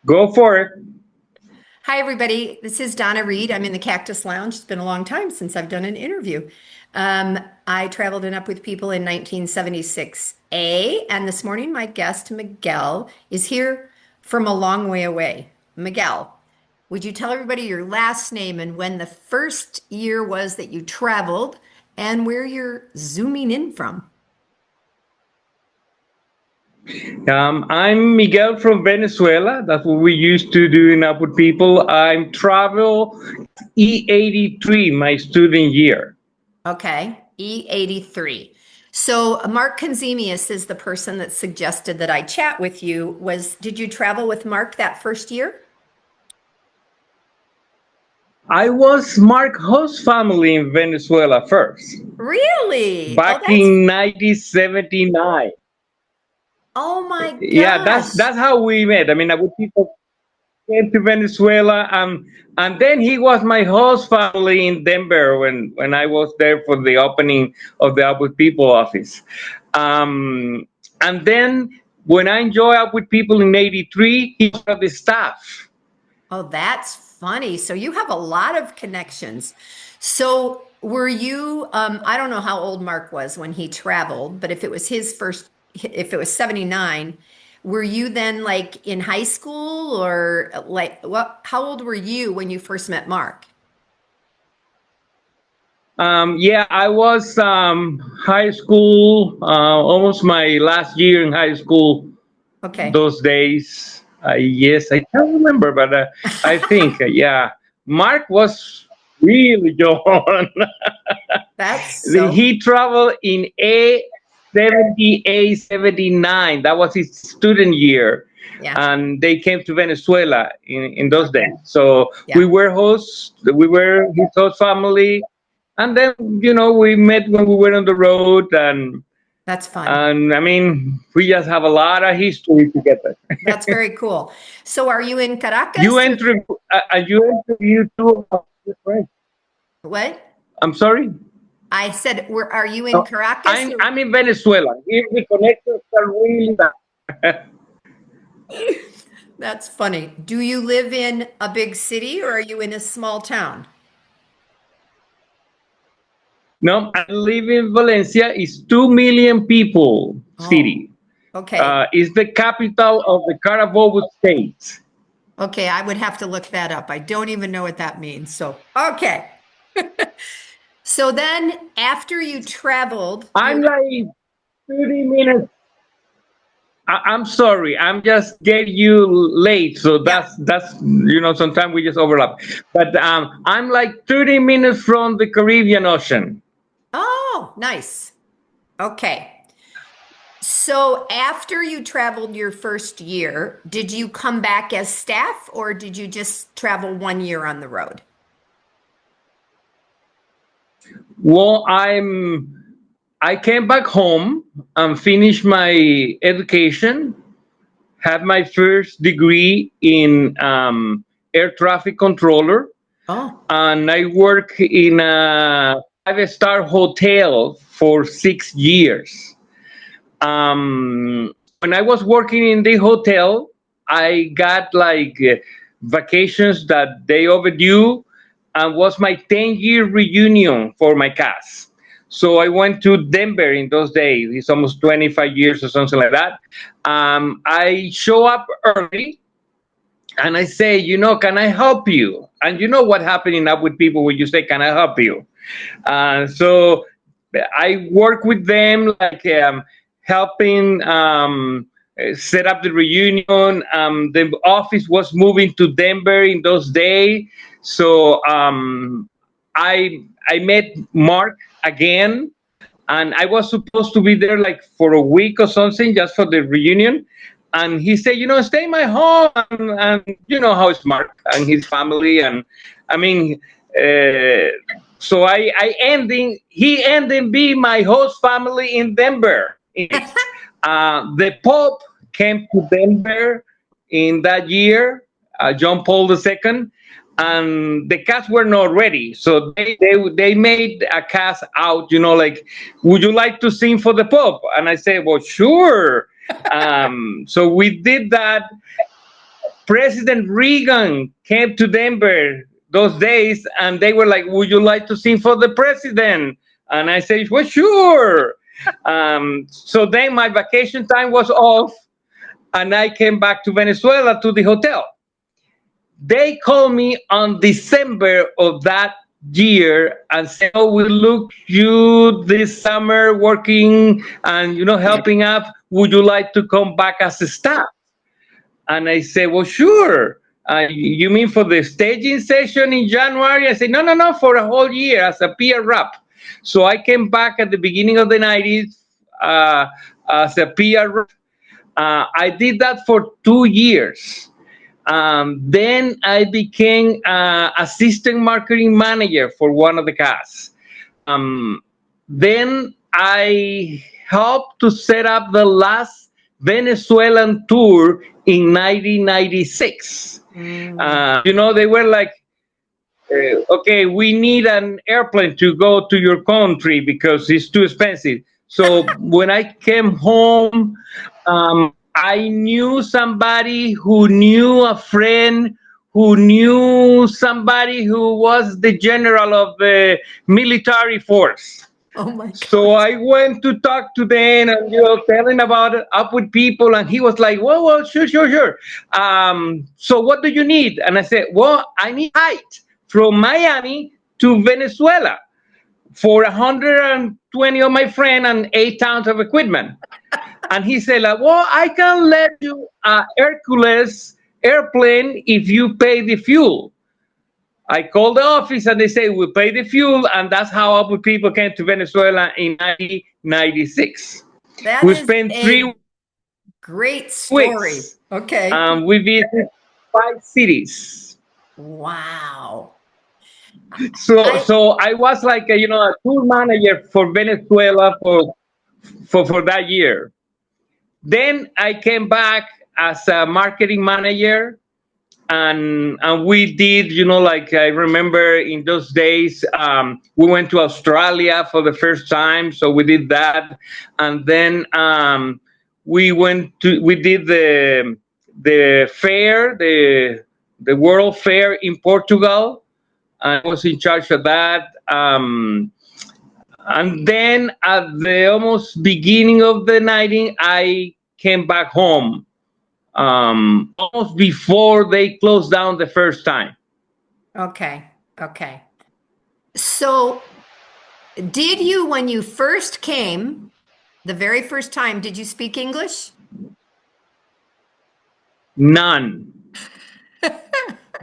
Go for it. Hi, everybody. This is Donna Reed. I'm in the Cactus Lounge. It's been a long time since I've done an interview. I traveled and up with people in 1976A, and this morning my guest, Miguel, is here from a long way away. Miguel, would you tell everybody your last name and when the first year was that you traveled and where you're zooming in from? I'm Miguel from Venezuela. That's what we used to do in Up with People. I'm travel E83, my student year. Okay, E83. So Mark Conzemius is the person that suggested that I chat with you. Did you travel with Mark that first year? I was Mark host family in Venezuela first, Really? Oh, back in 1979. oh my Yeah, that's gosh. that's how we met. I mean, Up with People came to Venezuela, and then he was my host family in Denver when I was there for the opening of the Up with People office. Um, and then when I joined Up with People in '83, he was on the staff. Oh, that's funny. So you have a lot of connections. So were you, I don't know how old Mark was when he traveled, but if it was his first, if it was 79, were you then like in high school or like how old were you when you first met Mark? Yeah, I was high school, almost my last year in high school. Okay. Those days, yes, I can't remember, but I think, yeah, Mark was really young. That's so, He traveled in A70, A79. That was his student year. yeah. And they came to Venezuela in those Okay. days. So we Yeah. were hosts, we were his host family. And then, we met when we were on the road. That's fun. And I mean, we just have a lot of history together. That's very cool. So are you in You Caracas or enter, you interviewed two of your friends. what? I'm sorry? I said, are you in No, Caracas I'm or I'm in Venezuela. Here the connections are really bad. that's funny. Do you live in a big city or are you in a small town? No, I live in Valencia. It's 2 million people Oh, city. okay. It's the capital of the Carabobo state. Okay, I would have to look that up. I don't even know what that means. So, okay. So then after you traveled, I'm like 30 minutes. I'm sorry. I'm just getting you late, so yeah. that's sometimes we just overlap. But I'm like 30 minutes from the Caribbean Ocean. Oh, nice. Okay. So after you traveled your first year, did you come back as staff or did you just travel 1 year on the road? Well, I came back home and finished my education. Had my first degree in air traffic controller, Oh, and I work in a five-star hotel for 6 years. When I was working in the hotel, I got like vacations that they overdue, and was my 10-year reunion for my cast. So I went to Denver in those days. It's almost 25 years or something like that. I show up early and I say, can I help you? And you know what happening up with people when you say, can I help you? So I work with them, like helping set up the reunion. The office was moving to Denver in those days, so I met Mark again, and I was supposed to be there like for a week or something, just for the reunion. And he said, stay in my home, and you know how it's Mark and his family, and I mean, uh, so I ending he ended being my host family in Denver. The Pope came to Denver in that year, John Paul II, and the cast were not ready, so they made a cast out. Like, would you like to sing for the Pope? And I said, well, sure. So we did that. President Reagan came to Denver those days, and they were like, "Would you like to sing for the president?" And I said, "Well, sure." So then my vacation time was off, and I came back to Venezuela to the hotel. They called me on December of that year and said, "Oh, we look you this summer working and helping out. Would you like to come back as a staff?" And I said, "Well, sure." You mean for the staging session in January? I said, "No, no, no, for a whole year as a peer rep." So I came back at the beginning of the 90s as a peer rep. I did that for 2 years. Then I became assistant marketing manager for one of the casts. Then I helped to set up the last Venezuelan tour in 1996. They were like, okay, we need an airplane to go to your country because it's too expensive. So when I came home, I knew somebody who knew a friend who knew somebody who was the general of the military force. Oh my So God. I went to talk to them and telling about it up with people, and he was like, "Well, sure, sure, sure. So what do you need?" And I said, "Well, I need height from Miami to Venezuela for 120 of my friend and 8 tons of equipment." And he said, like, "Well, I can let you Hercules airplane if you pay the fuel." I called the office and they say, "We'll pay the fuel." And that's how Upper People came to Venezuela in 1996. That We is spent a great story. weeks. Okay. We visited 5 cities. Wow. So, I so I was like, a tour manager for Venezuela for that year. Then I came back as a marketing manager, and we did, like I remember in those days, we went to Australia for the first time, so we did that, and then we did the fair, the World Fair in Portugal. I was in charge of that. And then at the almost beginning of the 19, I came back home almost before they closed down the first time. okay. Okay. So did you, when you first came, the very first time, did you speak English? None.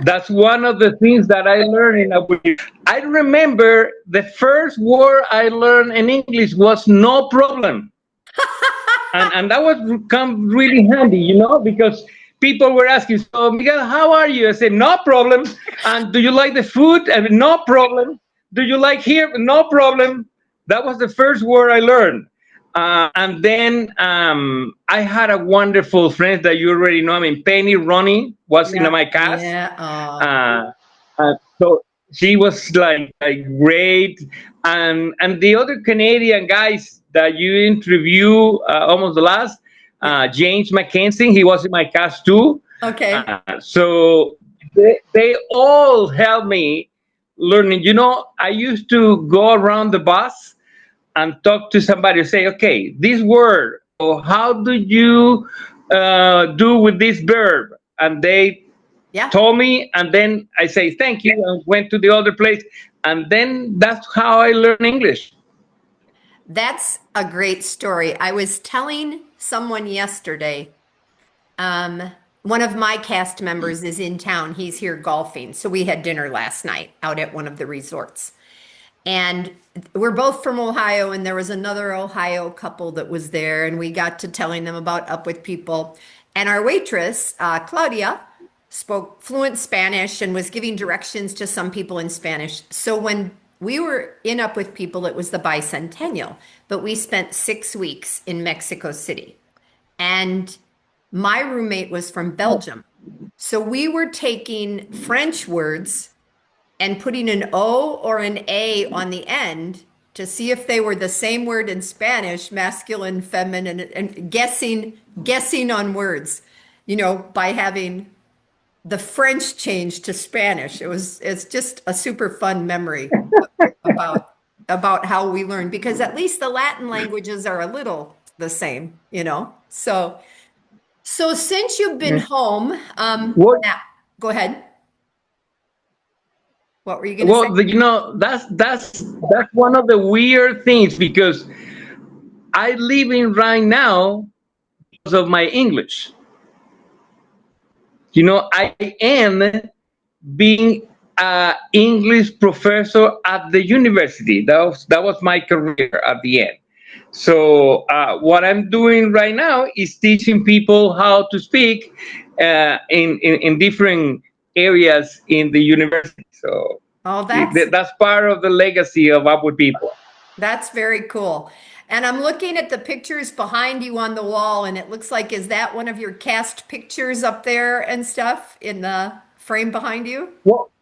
That's one of the things that I learned in Abu Dhabi. I remember the first word I learned in English was "no problem." And that was come really handy, because people were asking, "So Miguel, how are you?" I said, "No problem." "And do you like the food?" I mean, "No problem." "Do you like here?" "No problem." That was the first word I learned. And then I had a wonderful friend that you already know. I mean, Penny Ronnie was in Yeah. my cast. Yeah. Oh, Uh, so she was like great, and the other Canadian guys that you interview almost the last, James Mackenzie, he was in my cast too. okay. So they all helped me learning. I used to go around the bus and talk to somebody and say, "Okay, this word, or how do you do with this verb?" And they Yeah. told me, and then I say thank you and went to the other place, and then that's how I learned English. That's a great story. I was telling someone yesterday, one of my cast members is in town. He's here golfing. So we had dinner last night out at one of the resorts. And we're both from Ohio, and there was another Ohio couple that was there, and we got to telling them about Up With People. And our waitress, Claudia, spoke fluent Spanish and was giving directions to some people in Spanish. So when we were in Up With People, it was the bicentennial, but we spent 6 weeks in Mexico City. And my roommate was from Belgium. So we were taking French words and putting an O or an A on the end to see if they were the same word in Spanish, masculine, feminine, and guessing on words, by having the French changed to Spanish. It's just a super fun memory about how we learn, because at least the Latin languages are a little the same, you know. So since you've been home, What? now go ahead. What were you going to say? Well, that's one of the weird things because I live in right now because of my English. I am being an English professor at the university. That was my career at the end. So what I'm doing right now is teaching people how to speak in different areas in the university. So Oh, that's that's part of the legacy of Upward People. That's very cool. And I'm looking at the pictures behind you on the wall, and it looks like, is that one of your cast pictures up there and stuff in the frame behind you? Well,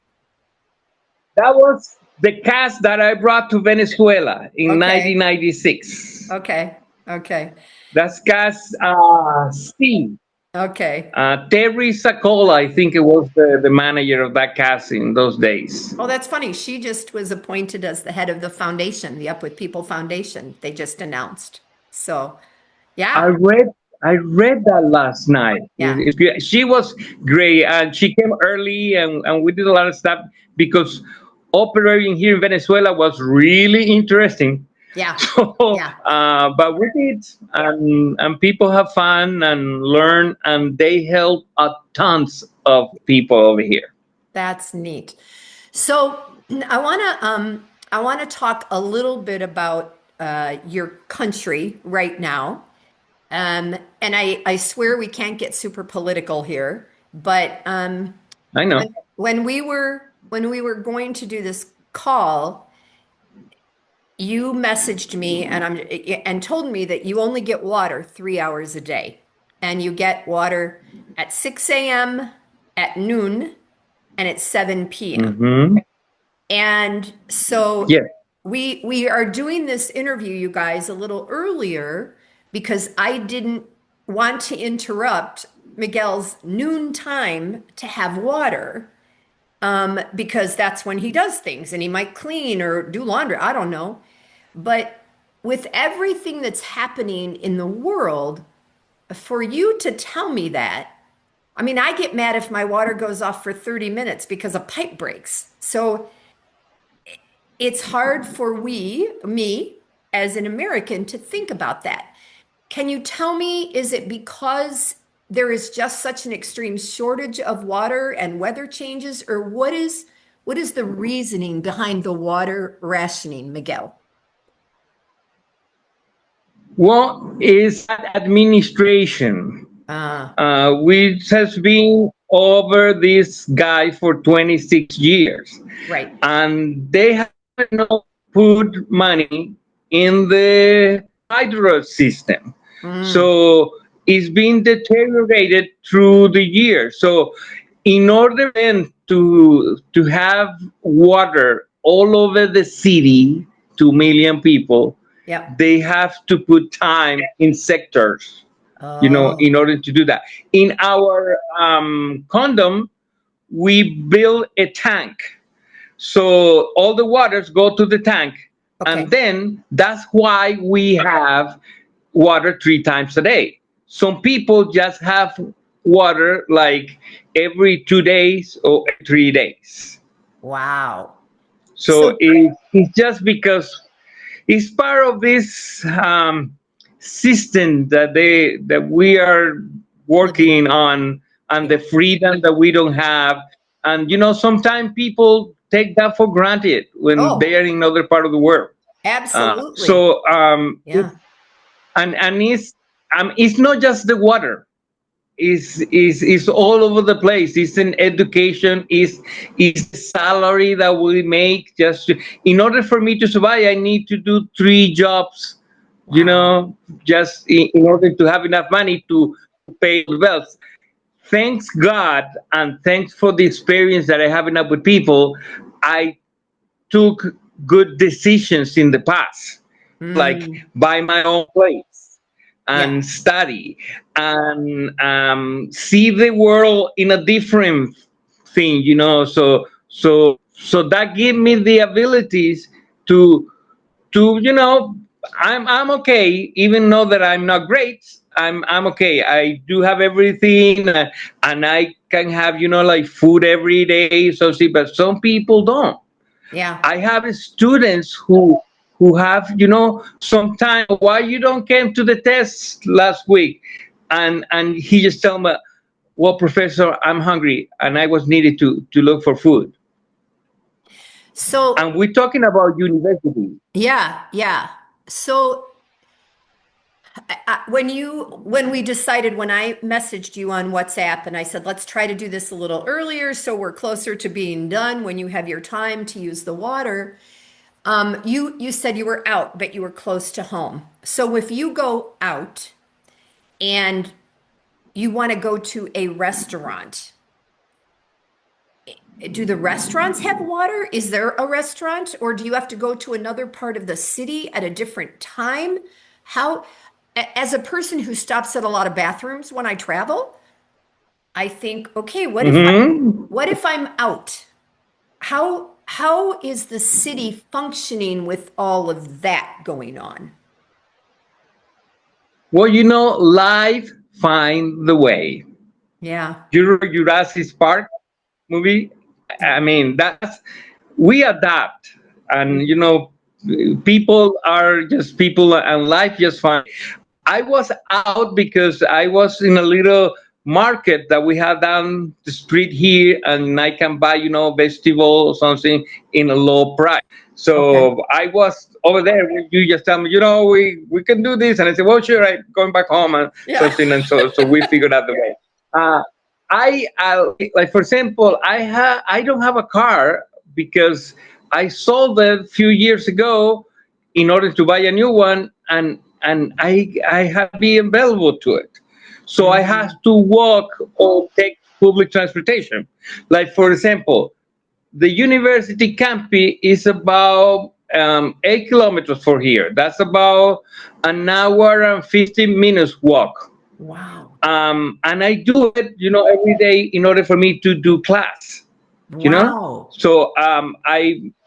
that was the cast that I brought to Venezuela in Okay. 1996. Okay. Okay. That's cast C. Okay. Terry Sacola, I think it was the manager of that cast in those days. Oh, that's funny. She just was appointed as the head of the foundation, the Up With People Foundation. They just announced. So, I yeah. read I read that last night. Yeah. She was great, and she came early, and we did a lot of stuff because operating here in Venezuela was really interesting. Yeah. So, Yeah. but we did, and people have fun and learn, and they help tons of people over here. That's neat. So I want to talk a little bit about your country right now. And I swear we can't get super political here, but I know. when we were going to do this call, you messaged me and told me that you only get water 3 hours a day, and you get water at 6 a.m., at noon, and at 7 p.m. Hmm. And so Yeah. we are doing this interview, you guys, a little earlier because I didn't want to interrupt Miguel's noon time to have water, because that's when he does things and he might clean or do laundry. I don't know. But with everything that's happening in the world, for you to tell me that, I mean, I get mad if my water goes off for 30 minutes because a pipe breaks. So it's hard for me as an American to think about that. Can you tell me, is it because there is just such an extreme shortage of water and weather changes, or what is the reasoning behind the water rationing, Miguel? Well, it's administration, Uh, which has been over this guy for 26 years. right. And they have not put money in the hydro system. Mm, So it's been deteriorated through the years. So in order then to have water all over the city, 2 million people, yep. they have to put time in sectors, Oh, in order to do that. In our condom, we build a tank. So all the waters go to the tank. And okay. then that's why we have water 3 times a day. Some people just have water like every 2 days or 3 days. Wow. So So, it's just because it's part of this system that we are living. working on, and Yeah. the freedom that we don't have. And sometimes people take that for granted when they Oh, are in another part of the world. absolutely. So Yeah. and it's not just the water. Is all over the place. It's in education. Is the salary that we make. In order for me to survive, I need to do 3 jobs. You Wow. know, just in order to have enough money to pay the bills. Thanks God, and thanks for the experience that I have enough with people. I took good decisions in the past, like Mm, buy my own place, Yeah. and study and see the world in a different thing, so that give me the abilities to I'm okay, even though that I'm not great. I'm okay. I do have everything, and I can have like food every day. So see, but some people don't. Yeah. I have students who have sometime, why you don't came to the test last week, and he just tell me, well, professor, I'm hungry, and I was needed to look for food. So, And we're talking about university. yeah, yeah. So, when we decided, when I messaged you on WhatsApp and I said, let's try to do this a little earlier so we're closer to being done when you have your time to use the water, you said you were out, but you were close to home. So if you go out and you want to go to a restaurant, do the restaurants have water? Is there a restaurant, or do you have to go to another part of the city at a different time? How, as a person who stops at a lot of bathrooms when I travel, I think, okay, Hmm. what if I'm out? How is the city functioning with all of that going on? Well, life find the way. Yeah. Jurassic Park movie. I mean, that's we adapt, and people are just people, and life just fine. I was out because I was in a little market that we have down the street here, and I can buy, vegetable or something in a low price. Okay. So I was over there. You just tell me, we can do this, and I said, well, sure. I'm going back home and Yeah. something, and so we figured out the way. Uh, I like, for example, I don't have a car because I sold it a few years ago in order to buy a new one, and I have to be available to it. So I have Mhm. to walk or take public transportation. Like, for example, the university campi is about 8 kilometers from here. That's about an hour and 15 minutes walk. Wow. And I do it, every day in order for me to do class, you know. Wow. So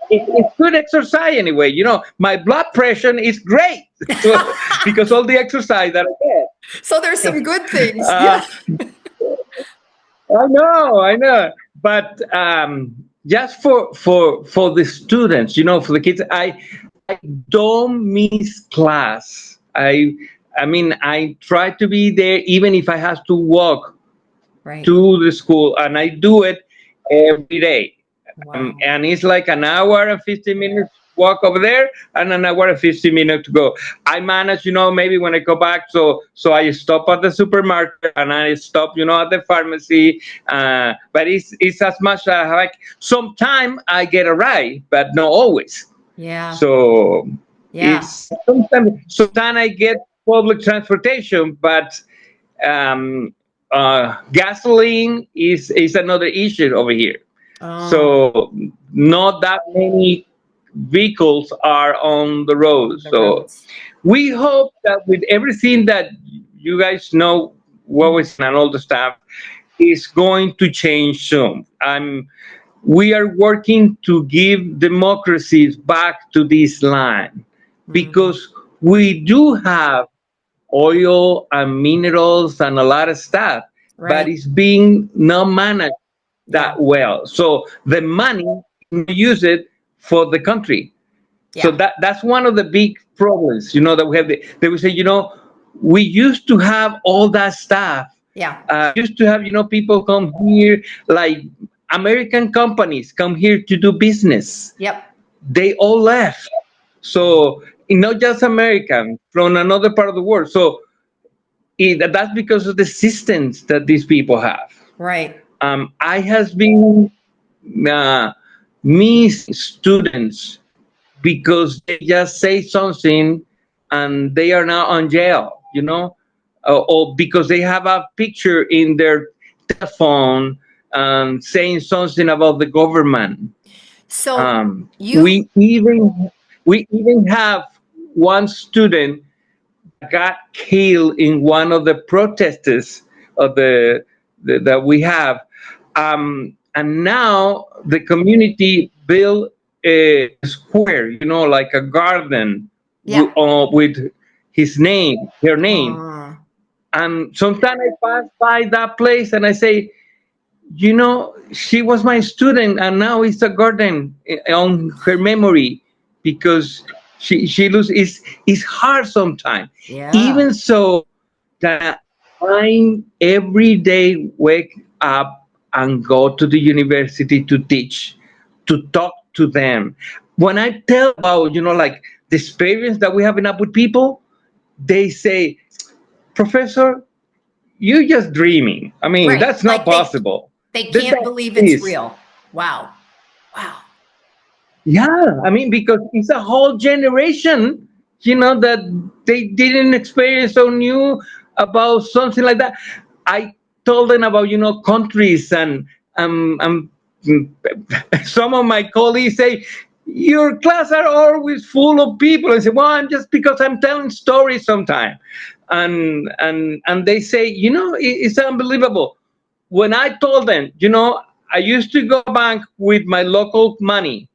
it's good exercise anyway. My blood pressure is great so, because all the exercise that I So there's some get. good things. uh, Yeah. I know, but just for the students, for the kids, I don't miss class. I mean, I try to be there even if I have to walk Right. to the school, and I do it every day. Wow. And it's like an hour and 15 minutes walk over there and an hour and 15 minutes to go. I manage, maybe when I go back, so I stop at the supermarket and I stop, at the pharmacy. But it's as much as like sometimes I get a ride, but not always. Yeah. So Yeah. it's sometimes I get public transportation, but um, gasoline is another issue over here. Oh, So not that many vehicles are on the road. the So roads. we hope that with everything that you guys know, what Mhm. was and all the stuff is going to change soon. We are working to give democracies back to this land Mhm. because we do have oil and minerals and a lot of stuff, but Right. it's being not managed Yeah. that well. So the money use it for the country. So Yeah. that's one of the big problems, that we have. They would say, we used to have all that stuff. Yeah. Used to have, people come here, like American companies come here to do business. Yep. They all left. So not just American, from another part of the world. So that's because of the systems that these people have. Right. I has been uh, miss students because they just say something and they are now on jail, or because they have a picture in their telephone saying something about the government. So Um, you, we even we even have one student. got killed in one of the protests of the that we have. And now the community built a square, like a garden Yeah. with her name. Oh, And sometimes I pass by that place and I say, she was my student, and now it's a garden on her memory because she lose. It's hard sometimes. yeah. Even so, that I every day wake up and go to the university to teach, to talk to them. When I tell about like the experience that we have enough with people, they say, "Professor, you're just dreaming. I mean, Right. that's not Like possible." they That can't that believe it's is. real. Wow. Wow. Yeah, I mean, because it's a whole generation, that they didn't experience or knew about something like that. I told them about, countries, and mm, some of my colleagues say, your class are always full of people. I say, well, I'm just because I'm telling stories sometimes. And they say, it's unbelievable. When I told them, I used to go bank with my local money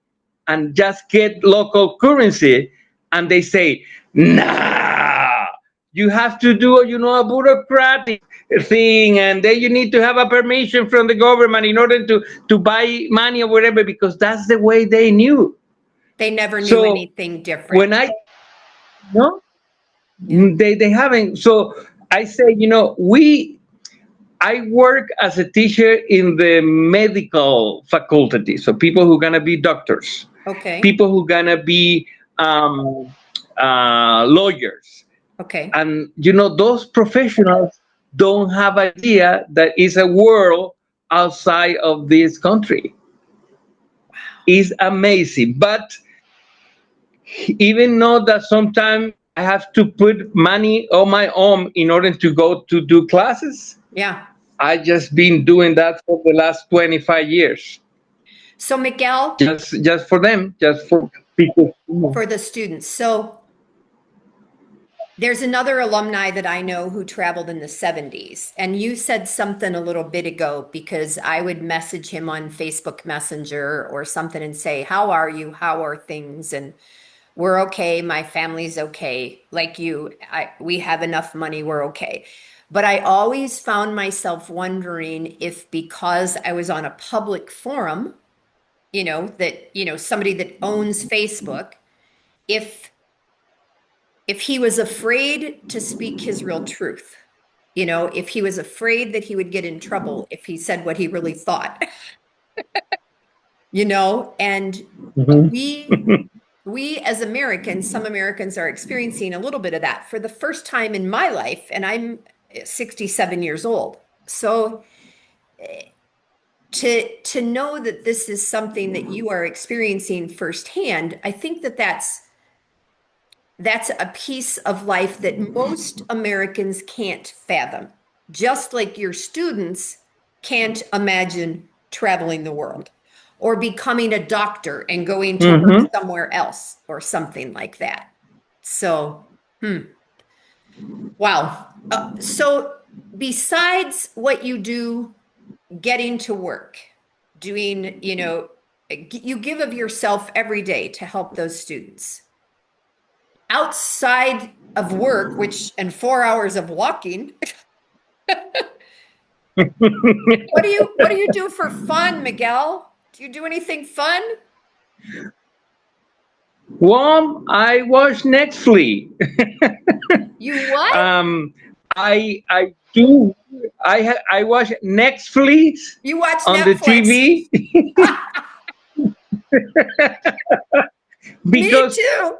and just get local currency, and they say, nah, you have to do a bureaucratic thing, and then you need to have a permission from the government in order to buy money or whatever, because that's the way they knew. They never knew So anything different. when I no Yeah. they haven't. So I say, I work as a teacher in the medical faculty, so people who are gonna be doctors, Okay. people who gonna be lawyers, Okay. and those professionals don't have idea that is a world outside of this country. Is amazing, but even know that sometimes I have to put money on my own in order to go to do classes. Yeah. I just been doing that for the last 25 years. So Miguel, Just for them, just for people. for the students. So there's another alumni that I know who traveled in the 70s. And you said something a little bit ago because I would message him on Facebook Messenger or something and say, how are you? How are things? And we're okay. My family's okay. Like you, we have enough money. We're okay. But I always found myself wondering if because I was on a public forum, somebody that owns Facebook, if he was afraid to speak his real truth, if he was afraid that he would get in trouble if he said what he really thought, and Mhm. we as Americans, some Americans are experiencing a little bit of that for the first time in my life, and I'm 67 years old. So to know that this is something that you are experiencing firsthand, I think that that's a piece of life that most Americans can't fathom. Just like your students can't imagine traveling the world or becoming a doctor and going to work Mhm. somewhere else or something like that. So, wow. So, besides what you do, getting to work, doing, you give of yourself every day to help those students. Outside of work, and 4 hours of walking, what do you do for fun, Miguel? Do you do anything fun? Well, I watch Netflix. You what? um, I do. I watch Netflix You watch on the Netflix. TV Me because too.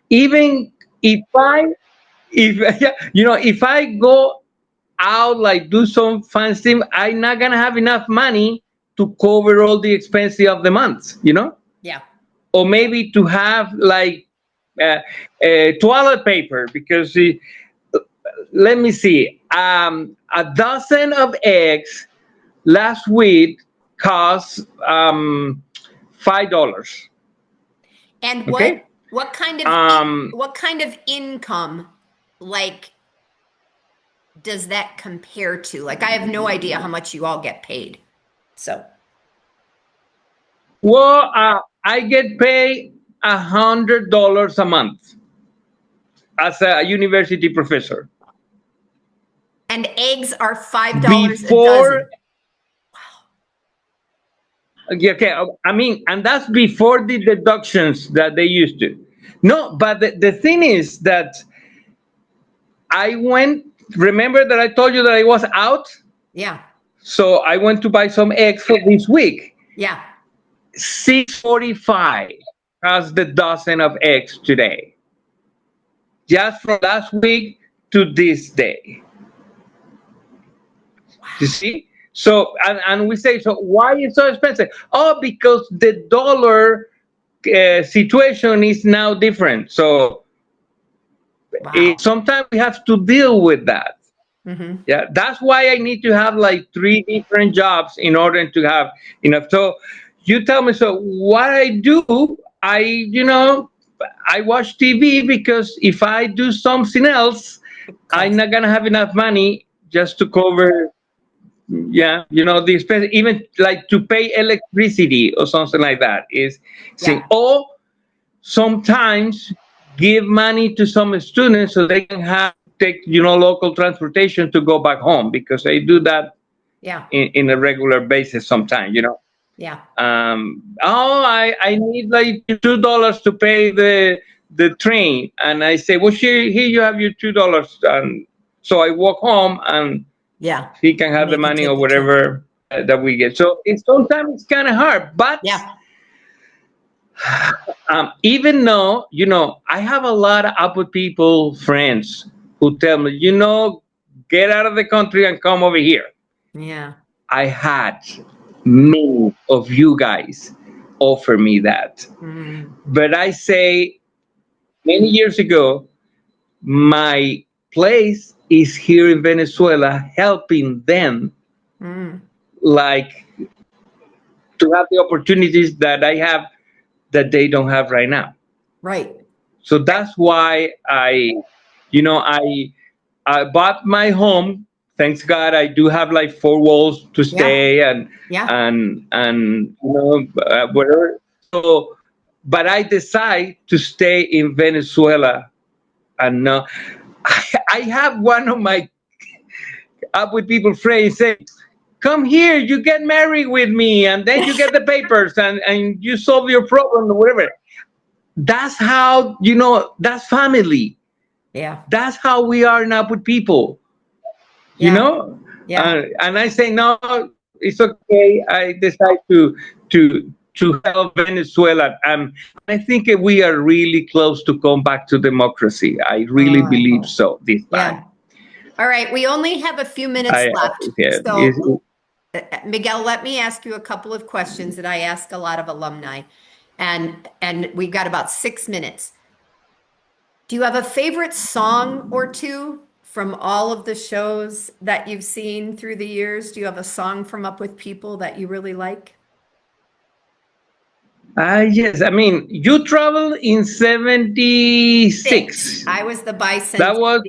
even if I if if I go out like do some fancy thing, I'm not gonna have enough money to cover all the expenses of the month. Yeah. Or Yeah. maybe to have like uh, toilet paper because let me see, a dozen of eggs last week cost $5. And what Okay. what kind of Um, what kind of income like, does that compare to? Like, I have no idea how much you all get paid. So, Well, I get paid $100 a month as a university professor. and eggs are $5 a Before, dozen. okay, I mean, and that's before the deductions that they used to. No, but the thing is that I went, remember that I told you that I was out? Yeah. So I went to buy some eggs for this week. Yeah. 6.45 has the dozen of eggs today. Just from last week to this day. You see? So, and we say, so why is it so expensive? Oh, because the dollar situation is now different. So Wow. sometimes we have to deal with that. Mm-hmm. Yeah, that's why I need to have like three different jobs in order to have enough. So you tell me, so what I do, I watch TV because if I do something else, I'm not gonna have enough money just to cover, yeah, the expense, even like to pay electricity or something like that is saying, Yeah. or sometimes give money to some students so they can have take local transportation to go back home because they do that Yeah. in a regular basis sometimes. Yeah. Oh, I need like $2 to pay the train, and I say, well, here you have your $2, and so I walk home and Yeah. he can have And the you can money or take the train. whatever that we get. So sometimes it's kind of hard, but Yeah. even though, I have a lot of Apple people friends who tell me, get out of the country and come over here. Yeah. I had many of you guys offer me that. Mm. But I say many years ago, my place is here in Venezuela helping them Mm. like to have the opportunities that I have that they don't have right now. Right. So that's why I bought my home. Thanks God, I do have like four walls to Yeah. stay and Yeah. whatever. So, but I decide to stay in Venezuela, and no, I have one of my up with people friends say, "Come here, you get married with me, and then you get the papers, and you solve your problem or whatever." That's how that's family. Yeah. That's how we are now with people. you Yeah. know Yeah. and I say, no, it's okay. I decide to help Venezuela, and I think we are really close to come back to democracy. I Oh, really I believe hope. so this Yeah. time. All right. We only have a few minutes I left. yeah, So, Miguel, let me ask you a couple of questions that I ask a lot of alumni. And we've got about 6 minutes. Do you have a favorite song or two from all of the shows that you've seen through the years? Do you have a song from Up With People that you really like? yes, I mean, you traveled in Six. 76. I was the That was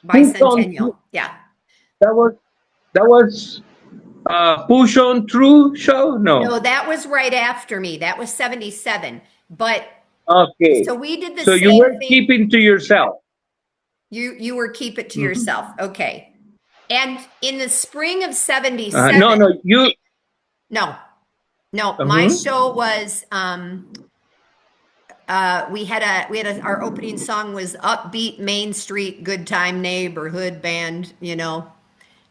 push on bicentennial. Yeah. that was that was push on through show. No. No, that was right after me. That was 77. But Okay. so we did the So you same were thing. keeping to yourself. You were keep it to Mhm. yourself. Okay. And in the spring of No, 77, no, you. no, no, my Mhm. show was our opening song was upbeat Main Street good time neighborhood band.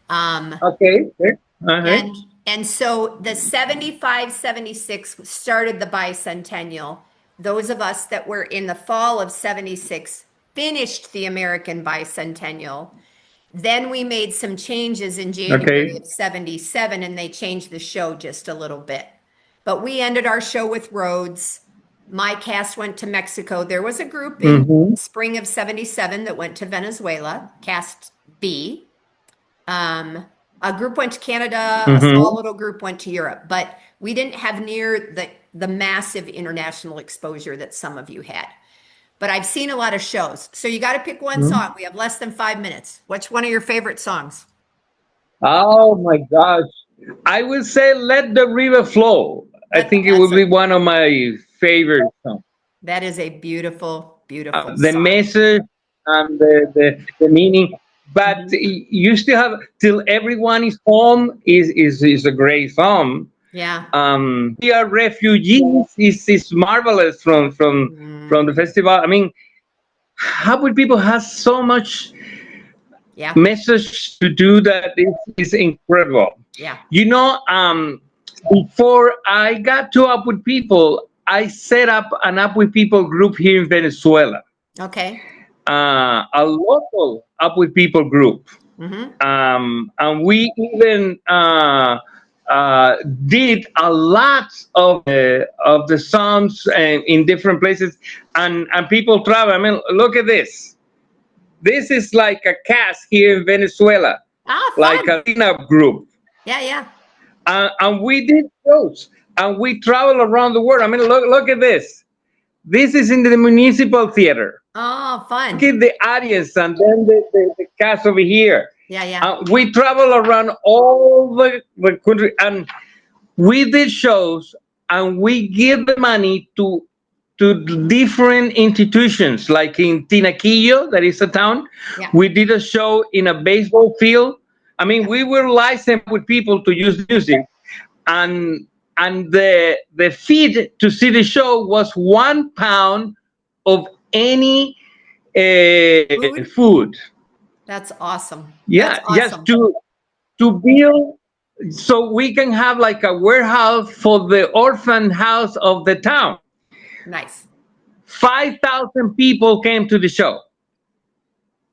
Um Okay. Okay. Uh-huh. and and so the 75, 76 started the bicentennial. Those of us that were in the fall of 76 finished the American bicentennial. Then we made some changes in January Okay. of 77 and they changed the show just a little bit. But we ended our show with Rhodes. My cast went to Mexico. There was a group in Mm-hmm. spring of 77 that went to Venezuela, cast B. A group went to Canada, a small Mm-hmm. little group went to Europe, but we didn't have near the massive international exposure that some of you had. but I've seen a lot of shows. So you got to pick one song. We have less than 5 minutes. What's one of your favorite songs? Oh my gosh. I would say Let the River Flow. I think it would be one of my favorite songs. That is a beautiful, beautiful The song. message and the meaning. But you still have Till Everyone Is Home is a great song. Yeah. We Are Refugees is marvelous from the festival. I mean, how would people have so much message to do that is incredible. Yeah. You know, before I got to Up With People, I set up an Up With People group here in Venezuela. Okay. A local Up With People group. And we even did a lot of the songs in different places, and people travel. I mean, look at this. This is like a cast here in Venezuela, like a cleanup group. Yeah, yeah. And we did shows, and we travel around the world. I mean, look at this. This is in the municipal theater. Oh, fun. Look at the audience, and then the cast over here. Yeah, yeah. We travel around all the country, and we did shows, and we give the money to different institutions, like in Tinaquillo, that is a town. Yeah. We did a show in a baseball field. I mean, we were licensed with people to use music, and the fee to see the show was £1 of any food. That's awesome. Yeah, That's awesome. just to build, so we can have like a warehouse for the orphan house of the town. Nice. 5,000 people came to the show.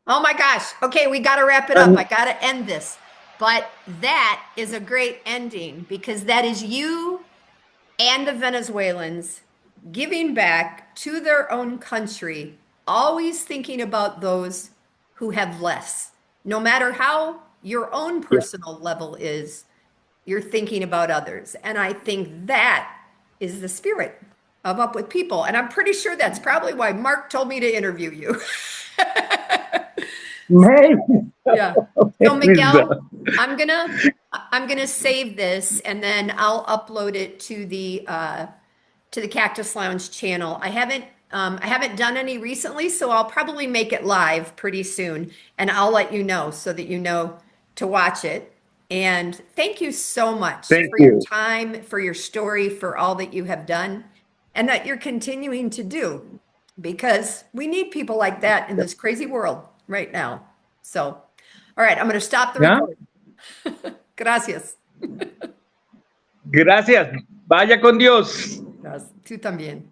Oh my gosh. Okay, we got to wrap it up. I got to end this. But that is a great ending, because that is you and the Venezuelans giving back to their own country, always thinking about those who have less. No matter how your own personal level is, you're thinking about others. And I think that is the spirit of Up With People. And I'm pretty sure that's probably why Mark told me to interview you. Yeah. So Miguel, I'm gonna save this, and then I'll upload it to the Cactus Lounge channel. I haven't done any recently, so I'll probably make it live pretty soon, and I'll let you know so that you know to watch it. And thank you so much for your time, for your story, for all that you have done, and that you're continuing to do, because we need people like that in this crazy world right now. So, all right, I'm going to stop the recording. Gracias. Gracias. Vaya con Dios. Tú también.